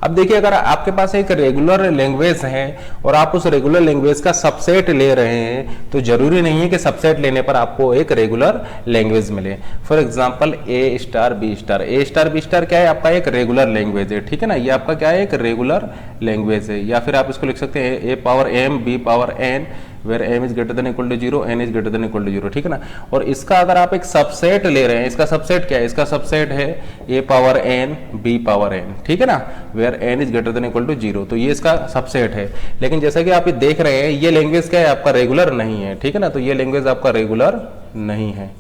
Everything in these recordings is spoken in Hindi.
अब देखिए, अगर आपके पास एक रेगुलर लैंग्वेज है और आप उस रेगुलर लैंग्वेज का सबसेट ले रहे हैं, तो जरूरी नहीं है कि सबसेट लेने पर आपको एक रेगुलर लैंग्वेज मिले। For example A star B star, A star B star क्या है, आपका एक रेगुलर लैंग्वेज है, ठीक है ना, ये आपका क्या है, एक रेगुलर लैंग्वेज है। या फिर आप इसको लिख सकते हैं A power M B power N where M is greater than equal to 0 N is greater than equal to 0, ठीक है ना। और इसका अगर आप एक सबसेट ले रहे हैं, इसका सबसेट क्या है, इसका सबसेट है A power N B power N, ठीक है ना, where N is greater than equal to 0, तो ये इसका सबसेट है। लेकिन जैसा कि आप ये देख रहे हैं, ये लैंग्वेज क्या है, आपका रेगुलर नहीं है, ठीक है ना, तो ये लैंग्वेज आपका रेगुलर नहीं है।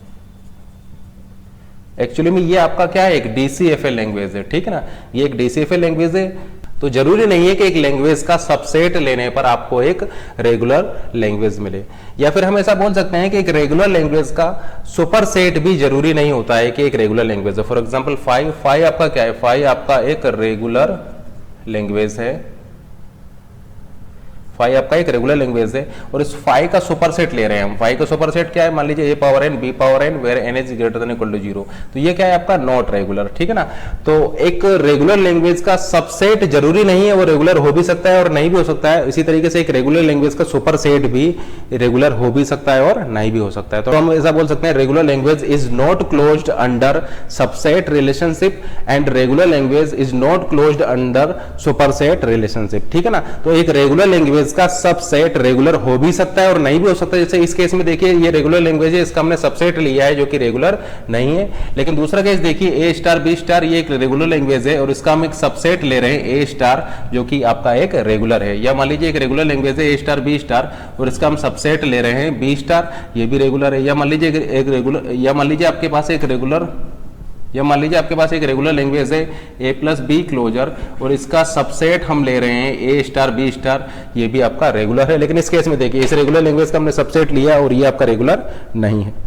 एक्चुअली में ये आपका क्या है, एक डीसीएफएल लैंग्वेज है, ठीक है ना, ये एक डीसीएफएल लैंग्वेज है। तो जरूरी नहीं है कि एक लैंग्वेज का सबसेट लेने पर आपको एक रेगुलर लैंग्वेज मिले। या फिर हम ऐसा बोल सकते हैं कि एक रेगुलर लैंग्वेज का सुपरसेट भी जरूरी नहीं होता है कि एक रेगुलर लैंग्वेज है। फॉर एग्जांपल फाइव आपका क्या है, फाइव आपका एक रेगुलर लैंग्वेज है, फाइव आपका एक रेगुलर लैंग्वेज है। और इस फाइव का सुपरसेट ले रहे हैं हम, फाइव का सुपरसेट क्या है, मान लीजिए A power N B power N where N is greater than equal to 0, तो ये क्या है आपका नॉट रेगुलर, ठीक है ना। तो एक रेगुलर लैंग्वेज का सबसेट जरूरी नहीं है, वो रेगुलर हो भी सकता है और नहीं भी हो सकता है। इसी तरीके से एक रेगुलर लैंग्वेज का सुपरसेट भी रेगुलर हो भी सकता है और नहीं भी हो सकता है। तो हम ऐसा बोल सकते हैं, regular language is not closed under subset relationship and regular language is not closed under superset relationship, ठीक है ना। तो एक रेगुलर लैंग्वेज का सबसेट रेगुलर हो भी सकता है और नहीं भी हो सकता है। जैसे इस केस में देखिए, ये रेगुलर लैंग्वेज है, इसका हमने सबसेट लिया है जो कि रेगुलर नहीं है। लेकिन दूसरा केस देखिए, ए स्टार बी स्टार, ये एक रेगुलर लैंग्वेज है और इसका हम एक सबसेट ले रहे हैं ए स्टार, जो कि आपका एक रेगुलर है। या मान लीजिए एक रेगुलर लैंग्वेज है ए स्टार बी स्टार और इसका हम सबसेट ले रहे हैं बी स्टार, ये भी रेगुलर है। या मान लीजिए एक रेगुलर, या मान लीजिए आपके पास एक रेगुलर, या मान लीजिए आपके पास एक रेगुलर लैंग्वेज है ए प्लस बी क्लोजर और इसका सबसेट हम ले रहे हैं ए स्टार बी स्टार, ये भी आपका रेगुलर है। लेकिन इस केस में देखिए, इस रेगुलर लैंग्वेज का हमने सबसेट लिया और ये आपका रेगुलर नहीं है।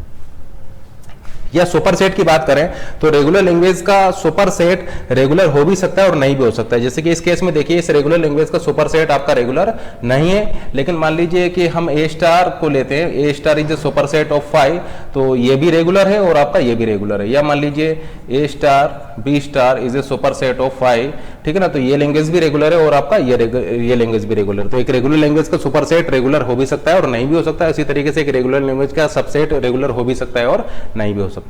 या सुपरसेट की बात करें तो रेगुलर लैंग्वेज का सुपरसेट रेगुलर हो भी सकता है और नहीं भी हो सकता है। जैसे कि इस केस में देखिए, इस रेगुलर लैंग्वेज का सुपरसेट आपका रेगुलर नहीं है। लेकिन मान लीजिए कि हम ए स्टार को लेते हैं, A star is the superset of 5, तो ये भी रेगुलर है और आपका ये भी रेगुलर है। या मान लीजिए A star B star is a superset of 5, ठीक है ना, तो ये लैंग्वेज भी रेगुलर है और आपका ये लैंग्वेज भी रेगुलर। तो एक रेगुलर लैंग्वेज का सुपरसेट रेगुलर हो भी सकता है और नहीं भी हो सकता है। इसी तरीके से एक रेगुलर लैंग्वेज का सबसेट रेगुलर हो भी सकता है और नहीं भी हो सकता है।